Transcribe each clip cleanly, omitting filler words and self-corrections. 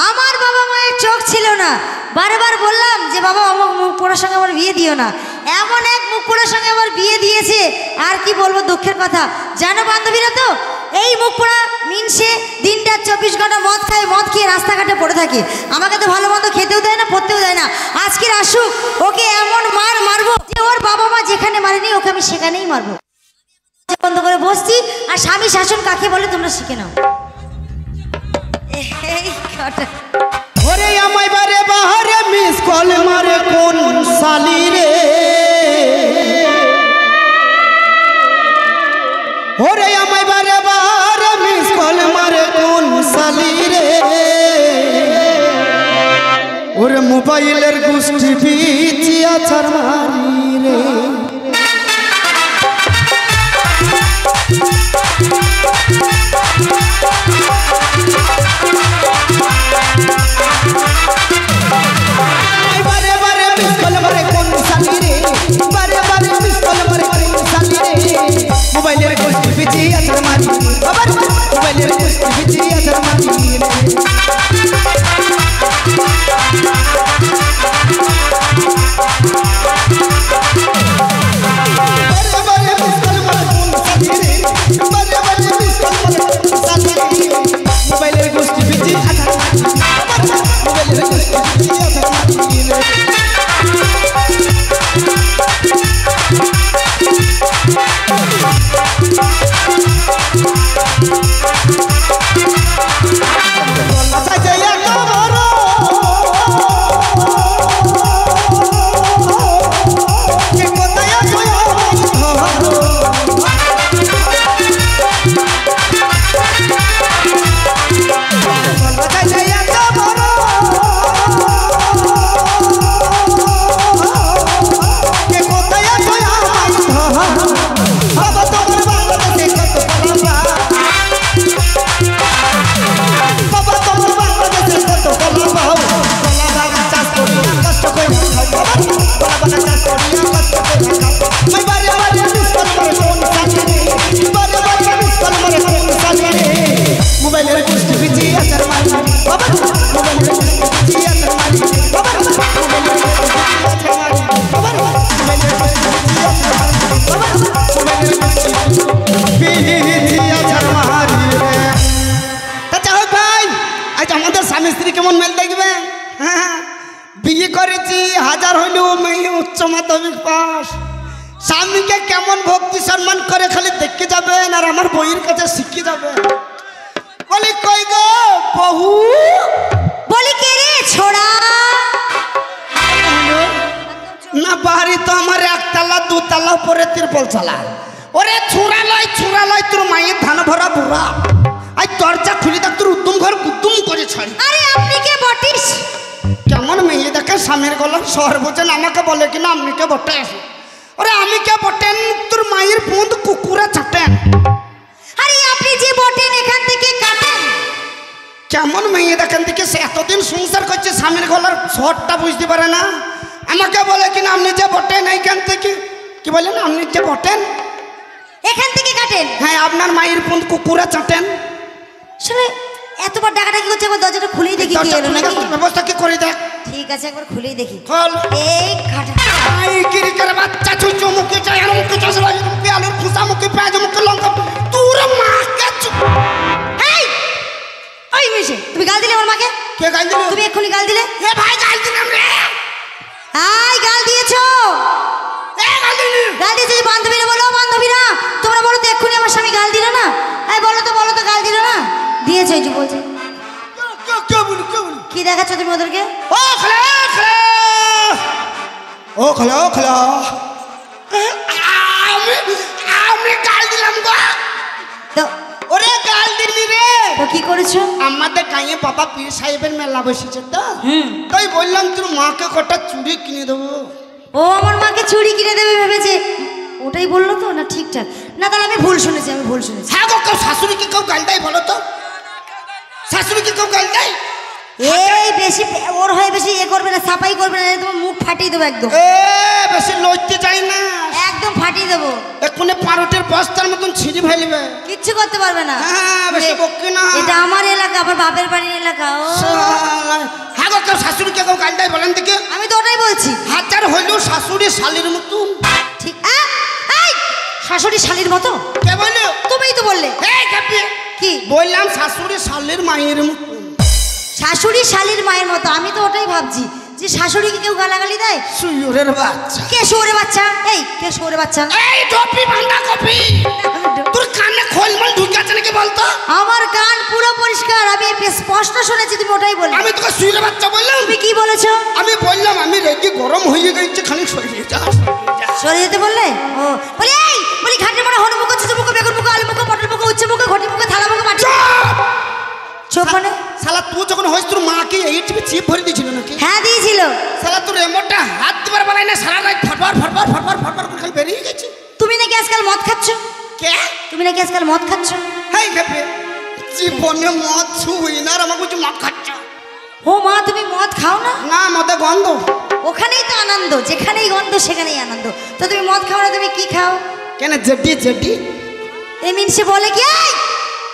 আমার বাবা মায়ের চোখ ছিল না, বারবার বললাম যে বাবা আমার মুখ পোড়ার সঙ্গে আমার বিয়ে দিও না, এমন এক মুখ পোড়ার সঙ্গে আমার বিয়ে দিয়েছে। আর কি বলবো দুঃখের কথা, জানো বান্ধবীরা তো এই মুখ পোড়া মিনসে দিনটা 24 ঘন্টা মদ খায়, মদ খেয়ে রাস্তাঘাটে পড়ে থাকে। আমাকে তো ভালো মন্দ খেতেও দেয় না, পড়তেও দেয় না। আজকের আসুক, ওকে এমন মারবো যে ওর বাবা মা যেখানে মারেনি ওকে আমি সেখানেই মারবো। বন্ধ করে বসছি, আর স্বামী শাসন কাকে বলে তোমরা শিখে নাও। ওরে আমায় বারে বাহারে মিস কল মারে কোন সালি রে, ওরে আমায় বারে বাহারে মিস কল মারে কোন সালি রে, ওরে মোবাইলের গোষ্ঠী পিছিয়া ছাড় মারি রে। বারে বারে মিস কল মারে কোন সালি রে, বারে বারে মিস কল মারে কোন সালি রে, মোবাইলের গোষ্ঠী পিছিয়া ছাড় মারি, আবার মোবাইলের গোষ্ঠী পিছিয়া ছাড় মারি রে। মোবাইলের গোষ্ঠী বিজি মোবাইলের গোষ্ঠী স্বামীকে কেমন ভক্তি সম্মান করে খালি দেখে যাবেন আর আমার বইয়ের কাছে শিখে যাবে। বলি কই গো বহু, বলি কে রে ছোড়া, না বাড়ি তো আমার একতলা দুতলা পরে তিরপল চালা। ওরে ছুরা লয় তোর মায়ের ধান ভরা বুড়া, আই দরজা খুলি দেখ তোর উত্তম ঘর গুত্তুম করে ছাড়ি। আরে আপনি কে বটিস? কেমন মেয়ে দেখে স্বামীর গলার শহর বোঝেন, আমাকে বলে কিনা আপনি কে বটে। ওরে আমি কে বটেন, তোর মায়ের পুঁত কুকুরে চাটেন। আরে আপনি যে বটেন এখান থেকে কাটেন। কেমন মেয়ে দেখেন থেকে সে এতদিন সংসার করছে, স্বামীর গলার শহরটা বুঝতে পারে না। আমাকে বলে কিনা আপনি যে বটেন এইখান থেকে, কি বলেন আপনি যে বটেন এখান থেকে কাটেন। হ্যাঁ, আপনার মায়ের পুঁত কুকুরে চাটেন। শুনে এতবার ডাকাডাকি করছে, একবার দরজাটা খুলেই দেখি কি এলো নাকি। ব্যবস্থা কি করে দেখ। ঠিক আছে, একবার খুলেই দেখি। খোল। এই কাটা আই কিরিকের বাচ্চা চুচু মুখে চাই আর মুখে চাষলা মুখে আলুর খুসা মুখে পেঁয়াজ মুখে লঙ্কা তোর মাকে এই ওই মিশে তুমি গাল দিলে আমার মাকে। কে গাল দিল? তুমি এক্ষুনি গাল দিলে। এ ভাই গাল দিলাম রে। আই গাল দিয়েছো? এ গাল দিলি? গাল দিয়েছো যে বান্ধবীরা বলো, বান্ধবীরা তোমরা বলো তো এক্ষুনি আমার স্বামী গাল দিল না। এই বলো তো গাল দিল না। দিয়েছো এই যে বলছে। কে বলি কি দেখাচ্ছ তুমি ওদেরকে? ও খলা আমি গাল দিলাম গো। তো ওরে গাল দিলি রে। তো কি করেছো? আমাদের গাঁয়ে বাবা পীর সাহেবের মেলা বসেছে তো, তাই বললাম তোর মাকে কটা চুড়ি কিনে দেবো। ও আমার মাকে চুড়ি কিনে দেবে ভেবেছে, ওটাই বললো তো না ঠিকঠাক না? তাহলে আমি ভুল শুনেছি। হ্যাঁ গো, কেউ শাশুড়িকে কেউ গাল দেয় বলো তো? শাশুড়িকে কেউ গাল দেয়? এই বেশি ওর হয়ে বেশি করবে না, সাফাই করবে না, তোমার মুখ ফাটিয়ে দেবো একদম। বেশি লইতে চাই না, একদম ফাটিয়ে দেবো। এক্ষুনি পারোটের বস্তার মতন ছিঁড়ি ফেলবে, কিচ্ছু করতে পারবে না। হ্যাঁ বেশি বকি না। এটা আমার এলাকা, এলাকা, আমার বাপের বাড়ির এলাকা। ও হ্যাঁ গো, কেউ শাশুড়িকে কেউ গাল দেয় বলেন দেখি? আমি তো ওটাই বলছি। হাজার হইলেও শাশুড়ি শালির মতন। ঠিক। এই শাশুড়ি শালির মতো কে বললো? তুমিই তো বললে। এই কাপি কি বললাম? শাশুড়ি শালির মায়ের মতন। শাশুড়ি শালির মায়ের মতো। আমি তো ওটাই ভাবছি যে শাশুড়িকে কেউ গালাগালি দেয়। শুয়োরের বাচ্চা। কে শুয়োরের বাচ্চা? এই কে শুয়োরের বাচ্চা? এই টপি বাঁধা কপি, তোর কানে খোলমল ঢুকে আছে নাকি বলতো? আমার কান পুরো পরিষ্কার, আমি স্পষ্ট শুনেছি তুমি ওটাই বললে। আমি তোকে শুয়োরের বাচ্চা বললাম? তুমি কি বলেছো? আমি বললাম আমি রেগে গরম হয়ে গেছে, খানিক সরিয়ে যা। সরে যেতে বললে? ও বলি এই বলি ঘাটে মারা হলু মুখো, ছোট মুখো, বেগুন মুখো, আলু মুখো, পটল মুখো, উচ্ছে মুখো, ঘটি মুখো, থালা মুখো, মাটি চোপ মানে? শালা তুই যখন হইস তোর মাকে এই টিপে চিপ ভরে দিয়েছিল নাকি? হ্যাঁ দিয়েছিল। শালা তোর এমনটা হাত দিবার বানাই না, সারা রাত ফটফট ফটফট ফটফট ফটফট করে খালি বেরিয়ে গেছে। তুমি নাকি আজকাল মদ খাচ্ছ? কে? তুমি নাকি আজকাল মদ খাচ্ছ? হেই খেপে, জীবনে মদ ছুঁই না আর আমাকে বলছি মদ খাচ্ছ। ও মা, তুমি মদ খাও না? না, মদে গন্ধ। ওখানেই তো আনন্দ, যেখানেই গন্ধ সেখানেই আনন্দ। তো তুমি মদ খাও না, তুমি কি খাও? কেন জেডি জেডি? এই মিনসে বলে কি এই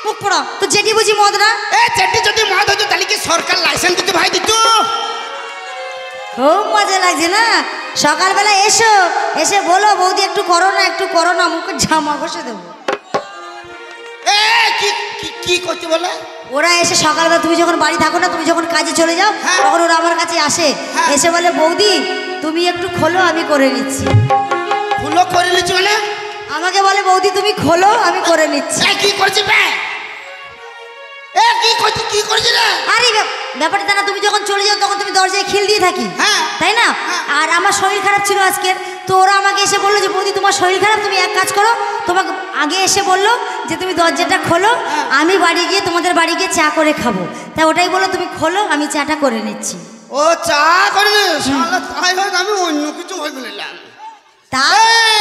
মুখ পড়ো তো, জেডি বুঝি মদ না? এ জেডি যদি মদ হতো তাহলে কি সরকার লাইসেন্স দিতে ভাই দিত? খুব মজা লাগছে না? সকালবেলা এসো, এসে বলো বৌদি একটু করো না, একটু করো না, মুখে জামা ঘষে দেবো। এ কি কি কি করতে বলে? ওরা এসে সকালবেলা, তুমি যখন বাড়ি থাকো না, তুমি যখন কাজে চলে যাও, হ্যাঁ। তখন ওরা আমার কাছে আসে, হ্যাঁ। এসে বলে বৌদি তুমি একটু খোলো, আমি করে নিচ্ছি। ফুলো করে নিচ্ছি মানে? আমাকে বলে বৌদি তুমি খোলো, আমি করে নিচ্ছি। এ কি করছি বে? এ কি করছি, কি করছি রে? আরে ব্যাপারটা তা না, তুমি যখন চলে যাও তখন তুমি দরজায় খিল দিয়ে থাকি, হ্যাঁ। তাই না? আর আমার শরীর খারাপ ছিল আজকের, তো ওরা আমাকে এসে বললো যে বৌদি তোমার শরীর খারাপ, তুমি এক কাজ করো, তোমাকে আগে এসে বললো যে তুমি দরজাটা খোলো, আমি বাড়ি গিয়ে তোমাদের বাড়ি গিয়ে চা করে খাবো। তাই ওটাই বললো তুমি খোলো, আমি চাটা করে নিচ্ছি। ও চা করে নে, শালা তাই হোক, আমি অন্য কিছু হইবে নিলাম। তা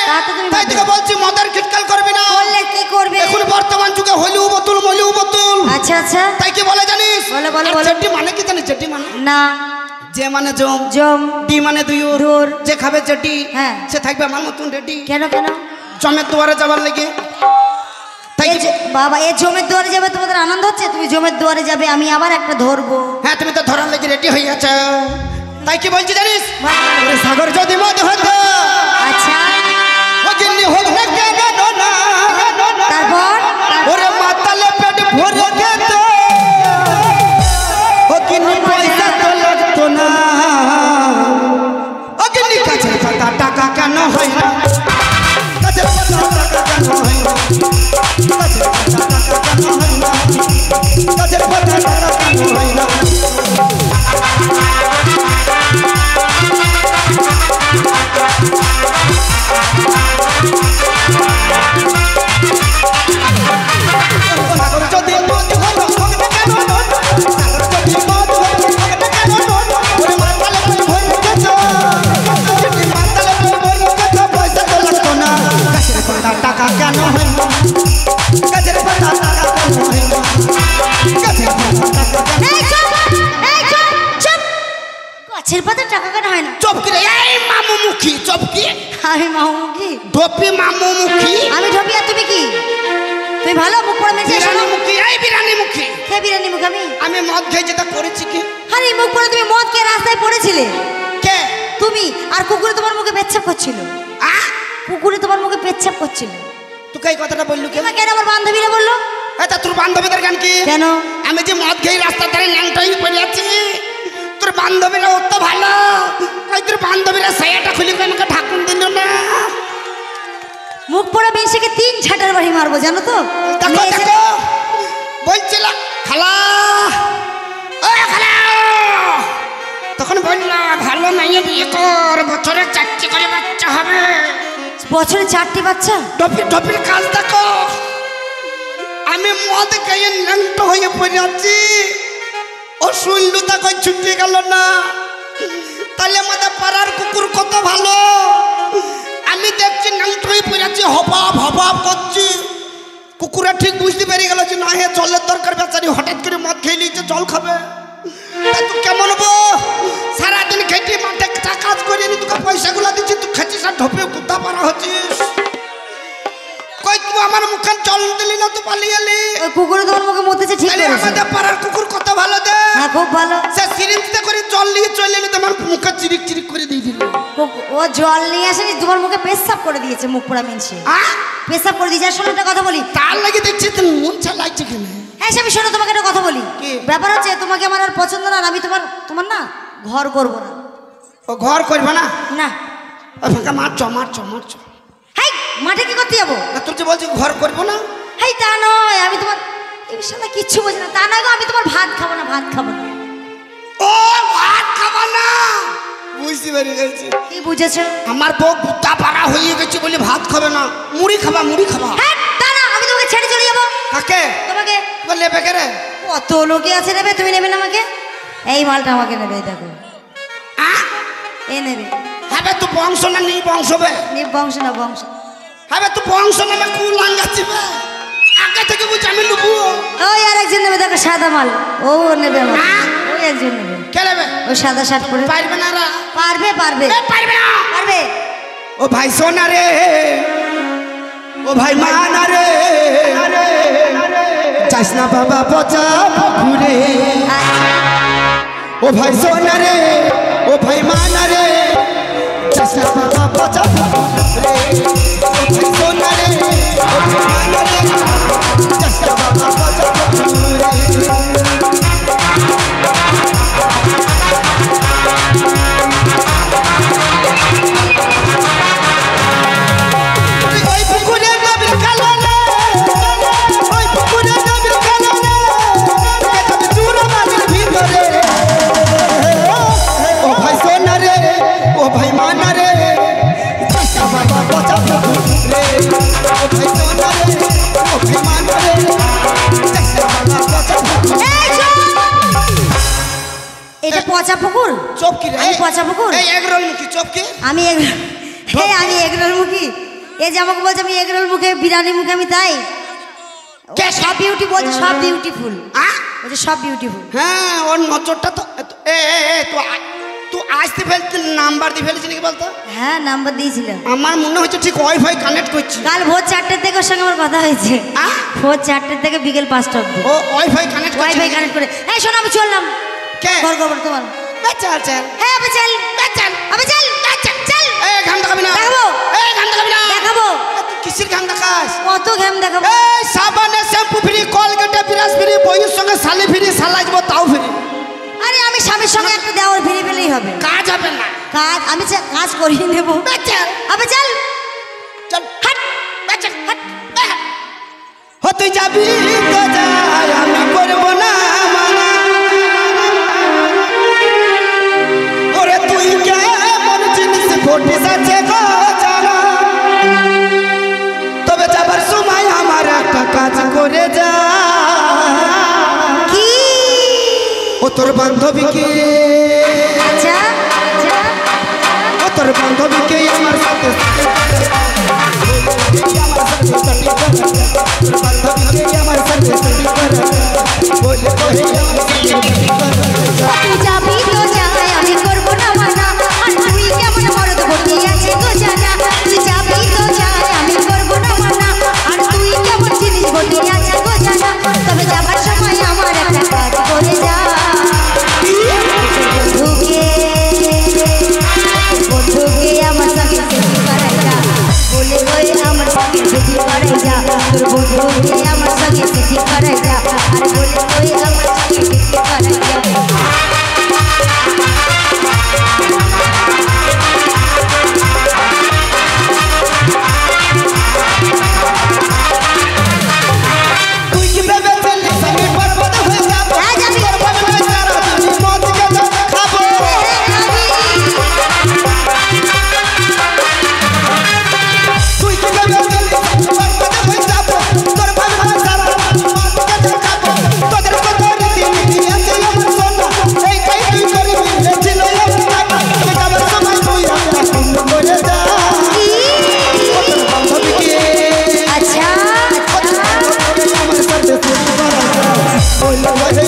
তা তো তুমি তাই থেকে বলছি মদার খিটকাল করবি না। বললে কি করবে? এখন বর্তমান যুগে হলিউ বোতল মলিউ বোতল। আচ্ছা আচ্ছা, তাই কি বলে জানিস? বলো, বলো, আর বলো। জেডি মানে কি জানিস? জেডি মানে না, যে মানে জম, জম, ডি মানে দুইর, দূর। যে খাবে জেডি হ্যাঁ। সে থাকবে আমার মতন রেডি। কেন কেন? জমের দুয়ারে যাবার লাগে। তাই এই যে- বাবা, এ জমের দুয়ারে যাবে, তোমাদের আনন্দ হচ্ছে? তুমি জমের দুয়ারে যাবে, আমি আবার একটা ধরবো। হ্যাঁ, তুমি তো ধরার লাগে রেডি হয়ে গেছো। তাই কি বলছি জানিস? বলো, বলো। ওরে সাগর যদি মদ হতো, আচ্ছা, ও গিন্নি হোক না কেন না, তারপর ওরে মাতালে পেট ভরে খেত, ও গিন্নি পয়সা তো লাগতো না, ও গিন্নি কাছের পাতা টাকা কেন হয় না, কাছের পাতা টাকা কেন হয় না, কাছের পাতা টাকা কেন হয় না, কাছের পাতা টাকা কেন হয় না। সাগর যদি মদ হতো, হোক না কেন নন, সাগর যদি মদ হতো, হোক না কেন নন, ওরে মাতালে পেট ভরে খেত, যদি মাতালে পেট ভরে খেত, পয়সা তো লাগতো না, কাছের পাতা টাকা কেন হয় না, কাছের পাতা টাকা কেন হয় না, কাছের পাতা টাকা কেন। এই চুপ, এই চুপ, চুপ। গাছের পাতা টাকা কেন হয় না? চুপ কি রে? এই মামু মুখী চুপ কি? আমি মামুখী? ডপি মামু মুখী, আমি ঢোপি, আর তুমি কি? তুমি ভালো মুখ পড়ে মেরেছে বিরানি মুখী, এই বিরানি মুখী। কে বিরিয়ানি মুখ? আমি মদ খেয়ে যেটা করেছি কি? আরে মুখ পড়ে তুমি মদ খেয়ে রাস্তায় পড়েছিলে। কে? তুমি আর কুকুরে তোমার মুখে পেচ্ছাপ করছিল। কুকুরে তোমার মুখে পেচ্ছাপ করছিল। তোকে এই কথাটা বললু কে? তোমাকে কেন আমার বান্ধবীরা বললো? এটা তোর বান্ধবীদের গান কি? কেন? আমি যে মদ খেয়ে রাস্তার ধারে ন্যাংটাই পড়ে আছি, তোর বান্ধবীরা অত ভালো, ওই তোর বান্ধবীরা সায়াটা খুলে আমাকে ঢাকুন দিল না। মুখ পড়া বেশিকে 3 ঝাঁটার বাড়ি মারবো, জানো তো? দেখো দেখো, বলছিলাম খালা, ও খালা, তখন বললো ভালো মেয়ে বিয়ে কর, বছরে 4টি করে বাচ্চা হবে। বছরে 4টি বাচ্চা? টপির টপির কাজ দেখো, আমি মদ খেয়ে ন্যাংটা হয়ে পড়ে আছি, ও শুনলু তাকে ছুটি গেল না, তাহলে আমাদের পাড়ার কুকুর কত ভালো, আমি দেখছি ন্যাংটা হয়ে পড়ে আছি, হবাব হবাব করছি, কুকুরা ঠিক বুঝতে পেরে গেল যে না হে জলের দরকার, বেচারি হঠাৎ করে মদ খেয়ে নিয়েছে, জল খাবে। তা তুই কেমন হবো? সারাদিন খেটে মাঠে কাজ করে নি, তোকে পয়সাগুলো দিচ্ছি, তুই খেছিস আর ঢোপে কুত্তা পারা হচ্ছিস। কই তুই আমার মুখে জল দিলি না তো পালিয়ে এলি ওই কুকুরে তোমার মুখে মুতেছে ঠিক তাহলে করেছে। আমাদের পাড়ার কুকুর কত ভালো দে হ্যাঁ খুব ভালো। সে সিরিঞ্জতে করে জল নিয়ে চলে এলি তোমার মুখে চিরিক চিরিক করে দিয়ে দিল ও জল নিয়ে আসেনি, তোমার মুখে পেশাব করে দিয়েছে, মুখ পোড়া মিনছে পেশাব করে দিয়েছে। আর শোনো একটা কথা বলি, তার লাগে দেখছি তো মন চালাইছে কেন হ্যাঁ স্বামী শোনো তোমাকে একটা কথা বলি। কি? ব্যাপার হচ্ছে তোমাকে আমার আর পছন্দ না, আর আমি তোমার না ঘর করবো না। ও ঘর করবে না না ফাঁকা মারছ হাই মাঠে কি করতে যাবো? না তোর যে বলছি ঘর করবো না হাই তা নয়, আমি তোমার এই বিষয়ে কিচ্ছু বুঝি না। তা নয় গো, আমি তোমার ভাত খাবো না। ও ভাত খাবা না বুঝতে পেরে গেছি। কি বুঝেছো? আমার বউ বুদ্ধা পাড়া হয়ে গেছে বলে ভাত খাবে না, মুড়ি খাবা হ্যাঁ তা না, আমি তোমাকে ছেড়ে চলে যাবো। কাকে তোমাকে নেবে কে রে? কত লোকে আছে নেবে, তুমি নেবে না আমাকে? এই মালটা আমাকে নেবে, এই দেখো এ নেবে। হ্যাঁ তুই বংশ না নেই বংশ বে বংশ না বংশ। হ্যাঁ তুই বংশ নামে কুলাঙ্গাচ্ছি বে আগে থেকে বুঝি আমি নেবো। ওই আর একজন নেবে, দেখো সাদা মাল, ও নেবে আমার। ওই একজন নেবে। কে নেবে? ওই সাদা শার্ট পরে। পারবে না রা? পারবে পারবে না পারবে। ও ভাই সোনা রে, ও ভাই মানা রে, যাস না বাবা পচা পুকুরে। ও ভাই সোনা রে, ও ভাই মানা রে, যাস না বাবা পচা পুকুরে। ও ভাই সোনা রে, ও ভাই মানা রে, যাস না বাবা পচা পুকুরে। এটা পচা পুকুর? চোপ কি রে? আমি পচা পুকুর? এই এগরোল মুখী চোপ কি? আমি এগরোল মুখী। এই যে আমাকে বলছে আমি এগরোল মুখে, বিরিয়ানি মুখে, আমি তাই সব বিউটি বলছে, সব বিউটিফুল। বলছে সব বিউটিফুল। হ্যাঁ ওর নজরটা তো তুই আসতে ফেলতে নাম্বার দিয়ে ফেলেছি নাকি বলতো? হ্যাঁ নাম্বার দিয়েছিলাম। আমার মনে হচ্ছে ঠিক ওয়াইফাই কানেক্ট করছি। কাল ভোর 4টের থেকে ওর সঙ্গে আমার কথা হয়েছে। ভোর 4টের থেকে বিকেল 5টা অবধি ও ওয়াইফাই কানেক্ট করছি। ওয়াইফাই কানেক্ট করে। এই শোনো আমি চললাম। কে? ঘর খবর তোমার। চল চল। হ্যাঁ আবে চল চল চল। এই ঘাম দেখাবি না। দেখাবো। এই ঘাম দেখাবি না। দেখাবো। তুই কিসের ঘাম দেখাস? কত ঘাম দেখাবো? এই সাবানে শ্যাম্পু ফ্রি, কলগেটে ব্রাশ ফ্রি, বইয়ের সঙ্গে শালি ফ্রি, শালাইবো তাও ফ্রি। আরে আমি স্বামীর সঙ্গে একটা দেওয়ার ফিরে পেলেই হবে। কাজ হবে না। কাজ আমি কাজ করিয়ে নেব। চল আবে চল চল হাট চল হাট। ও তুই যাবি তো যাই, আমি করবো না মানা। ওরে তুই কেমন জিনিস ঘটিস আছে গো জানা। তবে যাবার সময় আমার একটা কাজ করে যা। কি? ও তোর বান্ধবীকে, আচ্ছা ও তোর বান্ধবীকে আমার সাথে তুই যাবি তো যাই, আমি করবো না মানা। আর তুই কেমন মরদ ঘটি আছে গো জানা। তুই যাবি তো যাই, আমি করবো না মানা। আর তুই কেমন জিনিস ঘটি আছে গো জানা। তবে যাবার সময় আমার একটা কাজ করে যা। বন্ধুকে আমার সঙ্গে সেটি করাই যা। বলে ওই আমার সঙ্গে সেটি করাই যা। তোর বন্ধুকে আমার সঙ্গে সেটি করাই যা। আর বলে ওই আমার সঙ্গে সেটি করাই যা। তুই কি ভেবে ফেললি আমি বরবাদ হয়ে যাব? হ্যাঁ, যাবি। বরবাদ হয়ে সারা দিন মদ গেলে খাবো। তুই কি ভেবে ফেললি আমি বরবাদ হয়ে যাব? তোর ভাবে ভাবে সারা দিন মদ গেলে খাবো। তোদের কথা দিন দিয়েছে আমার সোনা, এই কাই তুই করবি ছিল তবে যাবার সময় তুই একটা ফোন করে যা। ও তোর বান্ধবীকে, আচ্ছা আমার সাথে তুই করা যা।